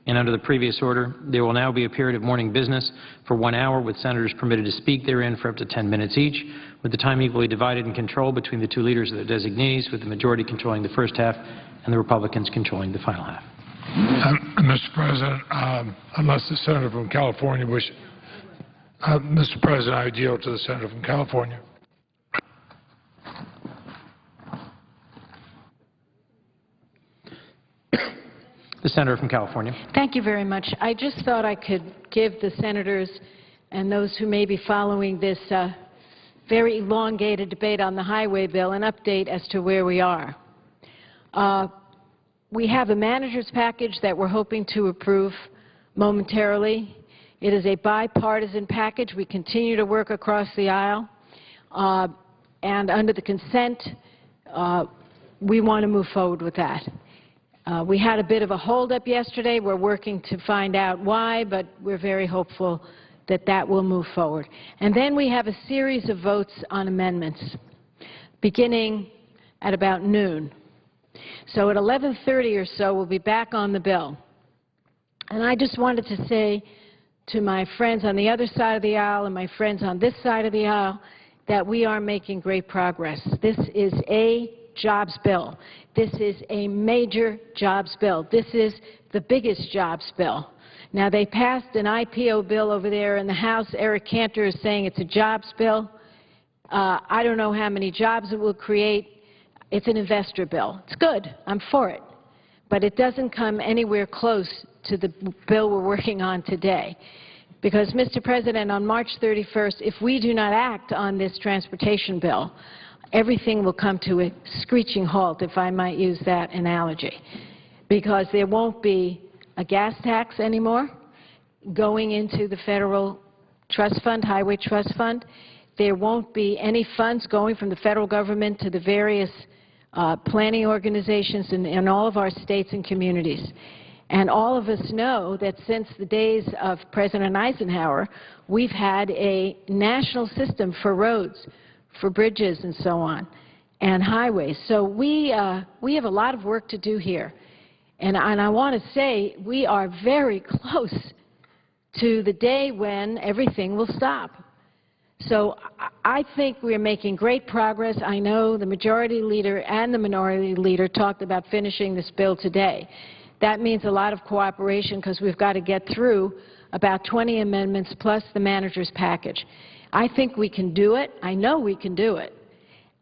And under the previous order, there will now be a period of morning business for 1 hour, with senators permitted to speak therein for up to 10 minutes each, with the time equally divided and controlled between the two leaders of the designees, with the majority controlling the first half and the Republicans controlling the final half. Mr. President, unless the senator from California wishes, Mr. President, I yield to the senator from California. The senator from California. Thank you very much. I just thought I could give the senators and those who may be following this very elongated debate on the highway bill an update as to where we are. We have a manager's package that we're hoping to approve momentarily. It is a bipartisan package. We continue to work across the aisle. And under the consent, we want to move forward with that. We had a bit of a holdup yesterday. We're working to find out why, but we're very hopeful that that will move forward. And then we have a series of votes on amendments beginning at about noon. So at 11:30 or so, we'll be back on the bill. And I just wanted to say to my friends on the other side of the aisle and my friends on this side of the aisle that we are making great progress. This is a jobs bill. This is a major jobs bill. This is the biggest jobs bill. Now, they passed an IPO bill over there in the House. Eric Cantor is saying it's a jobs bill. I don't know how many jobs it will create. It's an investor bill. It's good. I'm for it. But it doesn't come anywhere close to the bill we're working on today. Because, Mr. President, on March 31st, if we do not act on this transportation bill, everything will come to a screeching halt, if I might use that analogy, because there won't be a gas tax anymore going into the federal trust fund, highway trust fund. There won't be any funds going from the federal government to the various planning organizations in all of our states and communities. And all of us know that since the days of President Eisenhower, we've had a national system for roads, for bridges and so on, and highways. So we have a lot of work to do here. And I want to say we are very close to the day when everything will stop. So I think we're making great progress. I know the majority leader and the minority leader talked about finishing this bill today. That means a lot of cooperation because we've got to get through about 20 amendments plus the manager's package. I think we can do it. I know we can do it.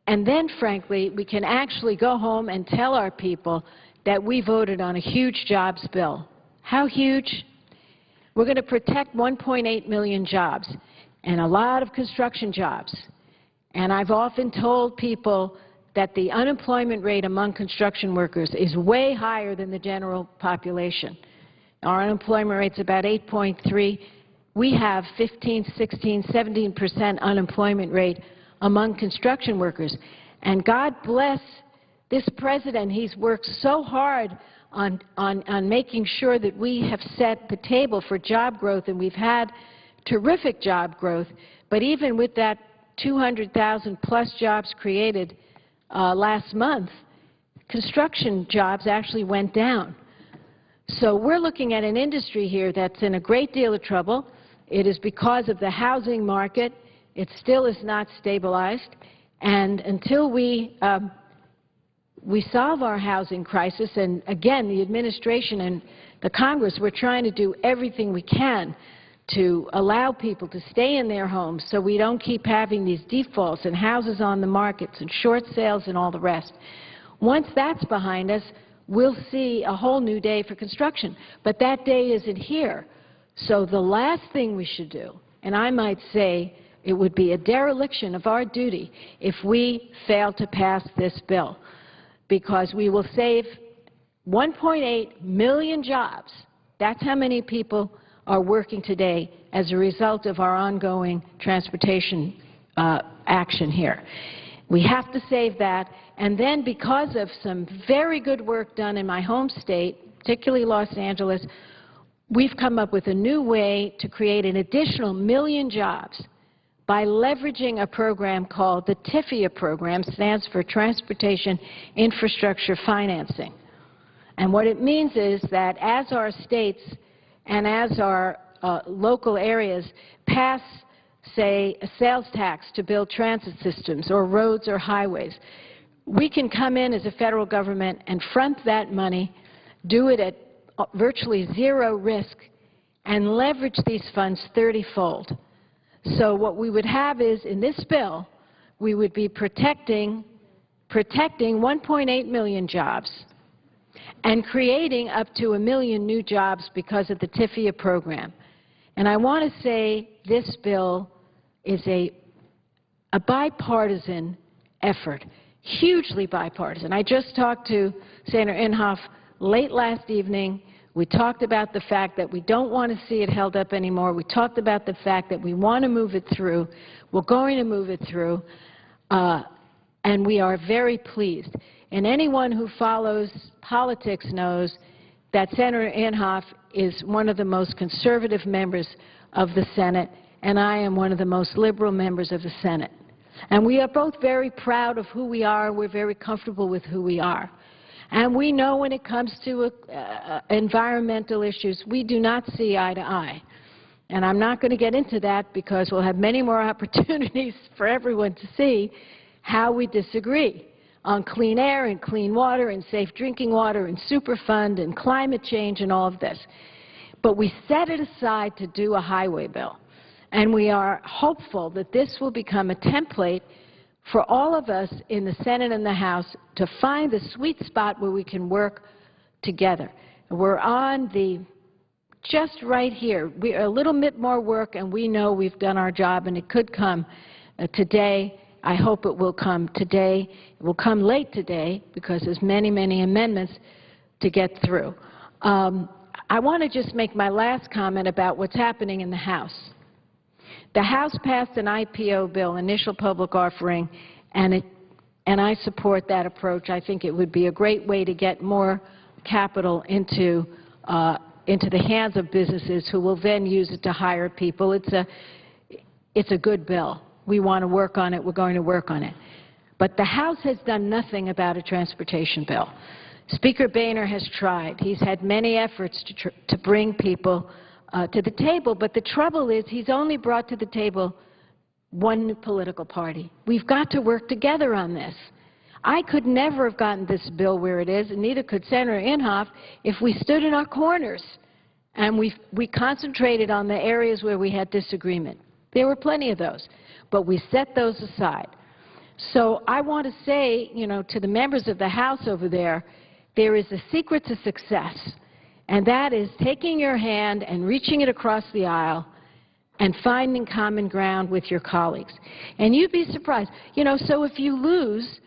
And then, frankly, we can actually go home and tell our people that we voted on a huge jobs bill. How huge? We're going to protect 1.8 million jobs and a lot of construction jobs. And I've often told people that the unemployment rate among construction workers is way higher than the general population. Our unemployment rate's about 8.3. We have 15, 16, 17% unemployment rate among construction workers. And God bless this president. He's worked so hard on making sure that we have set the table for job growth, and we've had terrific job growth. But even with that 200,000 plus jobs created last month, construction jobs actually went down. So we're looking at an industry here that's in a great deal of trouble. It is because of the housing market. It still is not stabilized. And until we solve our housing crisis, and again, the administration and the Congress, we're trying to do everything we can to allow people to stay in their homes so we don't keep having these defaults and houses on the markets and short sales and all the rest. Once that's behind us, we'll see a whole new day for construction. But that day isn't here. So the last thing we should do, and I might say it would be a dereliction of our duty if we fail to pass this bill, because we will save 1.8 million jobs. That's how many people are working today as a result of our ongoing transportation action here. We have to save that, and then because of some very good work done in my home state, particularly Los Angeles, we've come up with a new way to create an additional 1 million jobs by leveraging a program called the TIFIA program, stands for Transportation Infrastructure Financing. And what it means is that as our states and as our local areas pass, say, a sales tax to build transit systems or roads or highways, we can come in as a federal government and front that money, do it at virtually zero risk, and leverage these funds 30-fold. So what we would have is, in this bill, we would be protecting 1.8 million jobs and creating up to 1 million new jobs because of the TIFIA program. And I want to say this bill is a bipartisan effort, hugely bipartisan. I just talked to Senator Inhofe late last evening. We talked about the fact that we don't want to see it held up anymore. We talked about the fact that we want to move it through. We're going to move it through, and we are very pleased. And anyone who follows politics knows that Senator Inhofe is one of the most conservative members of the Senate, and I am one of the most liberal members of the Senate. And we are both very proud of who we are. We're very comfortable with who we are. And we know when it comes to environmental issues, we do not see eye to eye. And I'm not going to get into that because we'll have many more opportunities for everyone to see how we disagree on clean air and clean water and safe drinking water and Superfund and climate change and all of this. But we set it aside to do a highway bill. And we are hopeful that this will become a template for all of us in the Senate and the House to find the sweet spot where we can work together. We're on just right here. We're a little bit more work, and we know we've done our job, and it could come today. I hope it will come today. It will come late today because there's many, many amendments to get through. I want to just make my last comment about what's happening in the House. The House passed an IPO bill, initial public offering, and I support that approach. I think it would be a great way to get more capital into the hands of businesses who will then use it to hire people. It's a good bill. We want to work on it. We're going to work on it. But the House has done nothing about a transportation bill. Speaker Boehner has tried. He's had many efforts to bring people to the table, but the trouble is he's only brought to the table one political party. We've got to work together on this. I could never have gotten this bill where it is, and neither could Senator Inhofe, if we stood in our corners and we concentrated on the areas where we had disagreement. There were plenty of those, but we set those aside. So I want to say, you know, to the members of the House over there, there is a secret to success, and that is taking your hand and reaching it across the aisle and finding common ground with your colleagues. And you'd be surprised. You know, so if you lose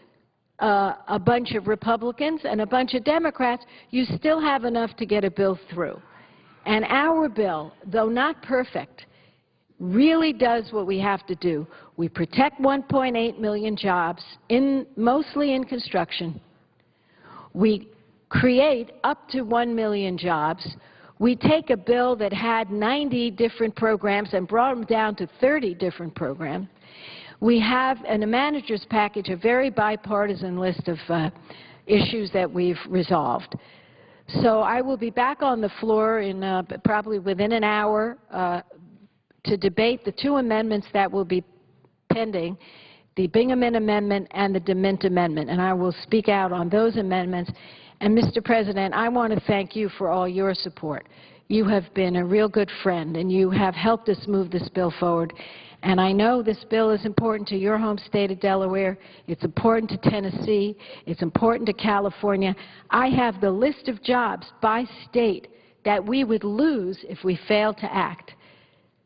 a bunch of Republicans and a bunch of Democrats, you still have enough to get a bill through. And our bill, though not perfect, really does what we have to do. We protect 1.8 million jobs, mostly in construction. We create up to 1 million jobs. We take a bill that had 90 different programs and brought them down to 30 different programs. We have, in a manager's package, a very bipartisan list of issues that we've resolved. So I will be back on the floor in probably within an hour to debate the two amendments that will be pending, the Bingaman Amendment and the DeMint Amendment, and I will speak out on those amendments. And, Mr. President, I want to thank you for all your support. You have been a real good friend, and you have helped us move this bill forward. And I know this bill is important to your home state of Delaware. It's important to Tennessee. It's important to California. I have the list of jobs by state that we would lose if we fail to act.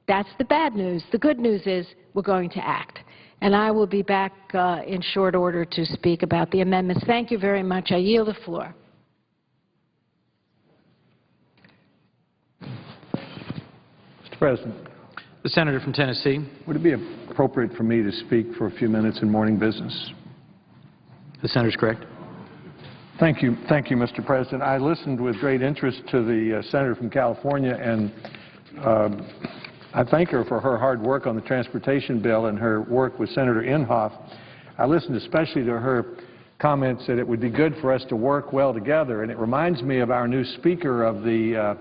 That's the bad news. The good news is we're going to act. And I will be back in short order to speak about the amendments. Thank you very much. I yield the floor. Mr. President. The Senator from Tennessee. Would it be appropriate for me to speak for a few minutes in morning business? The Senator's correct. Thank you, Mr. President. I listened with great interest to the Senator from California, and I thank her for her hard work on the transportation bill and her work with Senator Inhofe. I listened especially to her comments that it would be good for us to work well together, and it reminds me of our new Speaker of the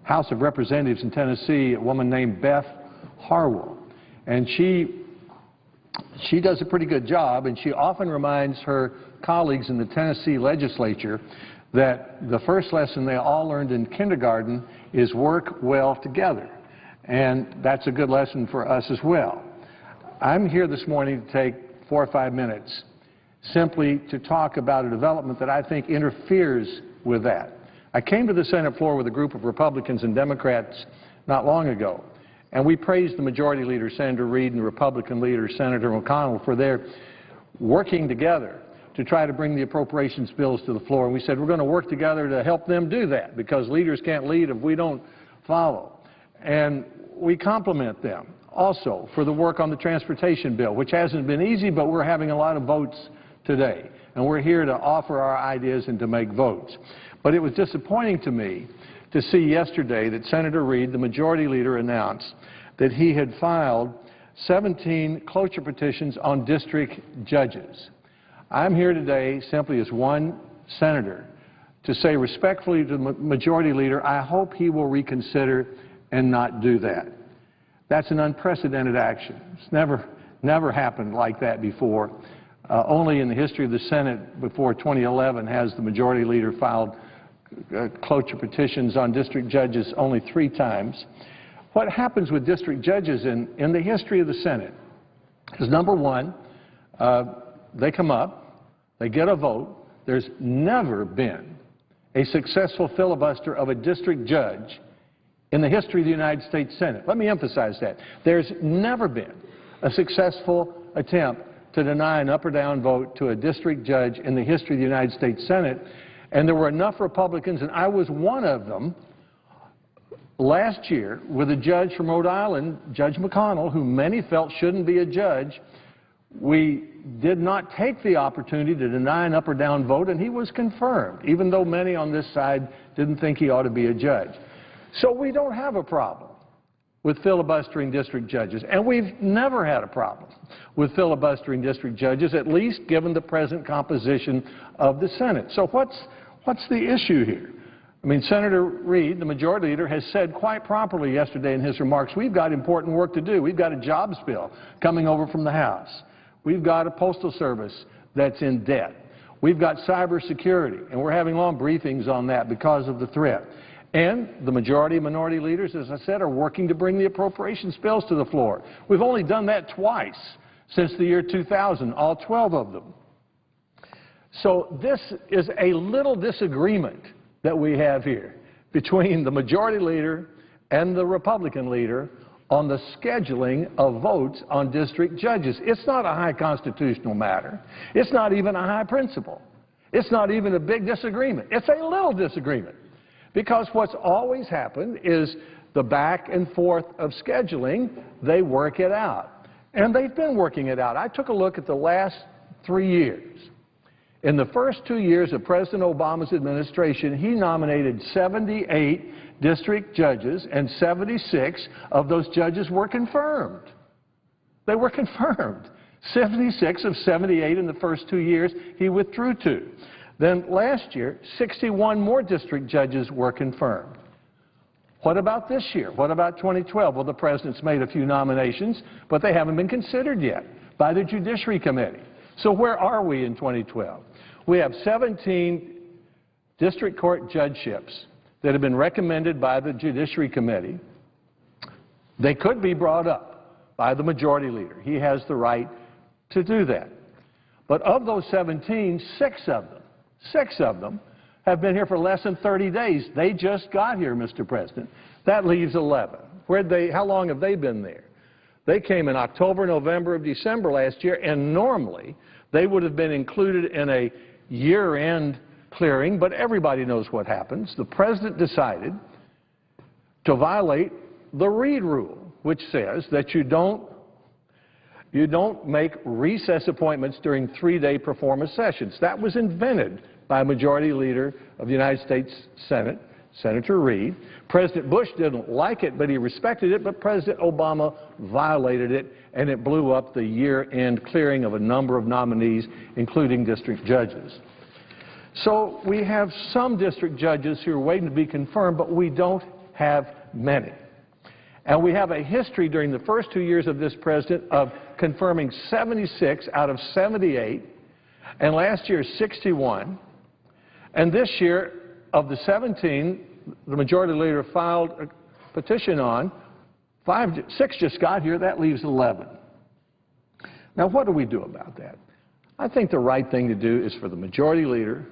House of Representatives in Tennessee, a woman named Beth Harwell. And she does a pretty good job, and she often reminds her colleagues in the Tennessee legislature that the first lesson they all learned in kindergarten is work well together. And that's a good lesson for us as well. I'm here this morning to take 4 or 5 minutes simply to talk about a development that I think interferes with that. I came to the Senate floor with a group of Republicans and Democrats not long ago, and we praised the Majority Leader, Senator Reid, and the Republican leader, Senator McConnell, for their working together to try to bring the appropriations bills to the floor. And we said we're going to work together to help them do that, because leaders can't lead if we don't follow. And we compliment them also for the work on the transportation bill, which hasn't been easy, but we're having a lot of votes today. And we're here to offer our ideas and to make votes. But it was disappointing to me to see yesterday that Senator Reid, the Majority Leader, announced that he had filed 17 cloture petitions on district judges. I'm here today simply as one senator to say respectfully to the Majority Leader, I hope he will reconsider and not do that. That's an unprecedented action. It's never happened like that before. Only in the history of the Senate before 2011 has the Majority Leader filed cloture petitions on district judges only 3 times. What happens with district judges in the history of the Senate is, number one, they come up, they get a vote. There's never been a successful filibuster of a district judge in the history of the United States Senate. Let me emphasize that. There's never been a successful attempt to deny an up or down vote to a district judge in the history of the United States Senate. And there were enough Republicans, and I was one of them, last year with a judge from Rhode Island, Judge McConnell, who many felt shouldn't be a judge. We did not take the opportunity to deny an up or down vote, and he was confirmed, even though many on this side didn't think he ought to be a judge. So we don't have a problem with filibustering district judges, and we've never had a problem with filibustering district judges, at least given the present composition of the Senate. So what's the issue here? I mean, Senator Reid, the majority leader, has said quite properly yesterday in his remarks, we've got important work to do. We've got a jobs bill coming over from the House. We've got a postal service that's in debt. We've got cybersecurity, and we're having long briefings on that because of the threat. And the majority and minority leaders, as I said, are working to bring the appropriations bills to the floor. We've only done that twice since the year 2000, all 12 of them. So this is a little disagreement that we have here between the majority leader and the Republican leader on the scheduling of votes on district judges. It's not a high constitutional matter. It's not even a high principle. It's not even a big disagreement. It's a little disagreement. Because what's always happened is the back and forth of scheduling, they work it out. And they've been working it out. I took a look at the last 3 years. In the first 2 years of President Obama's administration, he nominated 78 district judges, and 76 of those judges were confirmed. They were confirmed. 76 of 78 in the first 2 years, he withdrew 2. Then last year, 61 more district judges were confirmed. What about this year? What about 2012? Well, the President's made a few nominations, but they haven't been considered yet by the Judiciary Committee. So where are we in 2012? We have 17 district court judgeships that have been recommended by the Judiciary Committee. They could be brought up by the majority leader. He has the right to do that. But of those 17, 6 of them have been here for less than 30 days. They just got here, Mr. President. That leaves 11. How long have they been there? They came in October, November, or December last year, and normally they would have been included in a year-end clearing, but everybody knows what happens. The President decided to violate the Reid rule, which says that you don't make recess appointments during 3-day performance sessions. That was invented by Majority Leader of the United States Senate, Senator Reid. President Bush didn't like it, but he respected it, but President Obama violated it, and it blew up the year-end clearing of a number of nominees, including district judges. So we have some district judges who are waiting to be confirmed, but we don't have many. And we have a history during the first 2 years of this president of confirming 76 out of 78, and last year 61. And this year, of the 17, the majority leader filed a petition on, 6 just got here, that leaves 11. Now, what do we do about that? I think the right thing to do is for the majority leader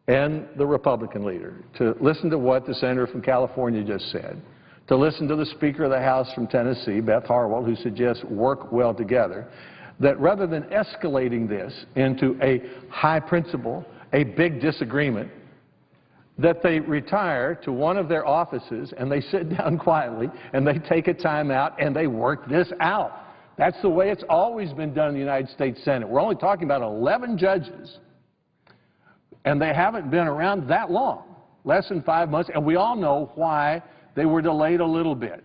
and the Republican leader to listen to what the senator from California just said, to listen to the Speaker of the House from Tennessee, Beth Harwell, who suggests work well together, that rather than escalating this into a high principle, a big disagreement, that they retire to one of their offices and they sit down quietly and they take a time out and they work this out. That's the way it's always been done in the United States Senate. We're only talking about 11 judges, and they haven't been around that long, less than 5 months, and we all know why they were delayed a little bit.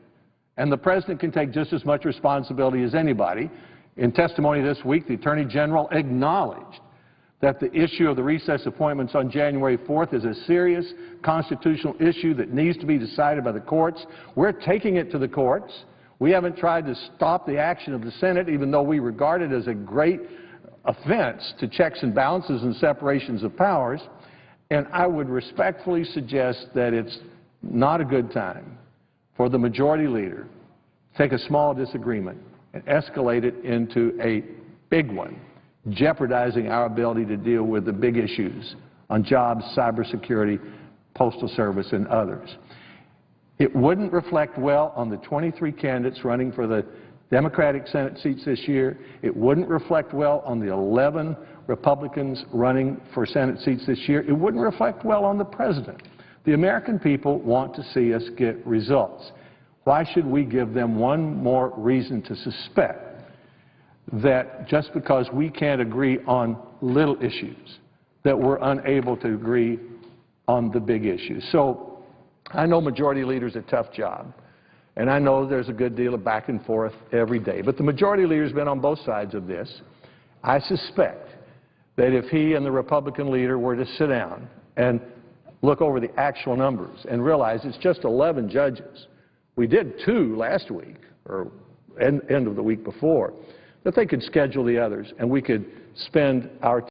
And the President can take just as much responsibility as anybody. In testimony this week, the Attorney General acknowledged that the issue of the recess appointments on January 4th is a serious constitutional issue that needs to be decided by the courts. We're taking it to the courts. We haven't tried to stop the action of the Senate, even though we regard it as a great offense to checks and balances and separations of powers. And I would respectfully suggest that it's not a good time for the majority leader to take a small disagreement and escalate it into a big one, jeopardizing our ability to deal with the big issues on jobs, cybersecurity, postal service, and others. It wouldn't reflect well on the 23 candidates running for the Democratic Senate seats this year. It wouldn't reflect well on the 11 Republicans running for Senate seats this year. It wouldn't reflect well on the President. The American people want to see us get results. Why should we give them one more reason to suspect that just because we can't agree on little issues, that we're unable to agree on the big issues? So I know majority leader's a tough job, and I know there's a good deal of back and forth every day, but the majority leader's been on both sides of this. I suspect that if he and the Republican leader were to sit down and look over the actual numbers and realize it's just 11 judges. We did 2 last week, or end of the week before, that they could schedule the others, and we could spend our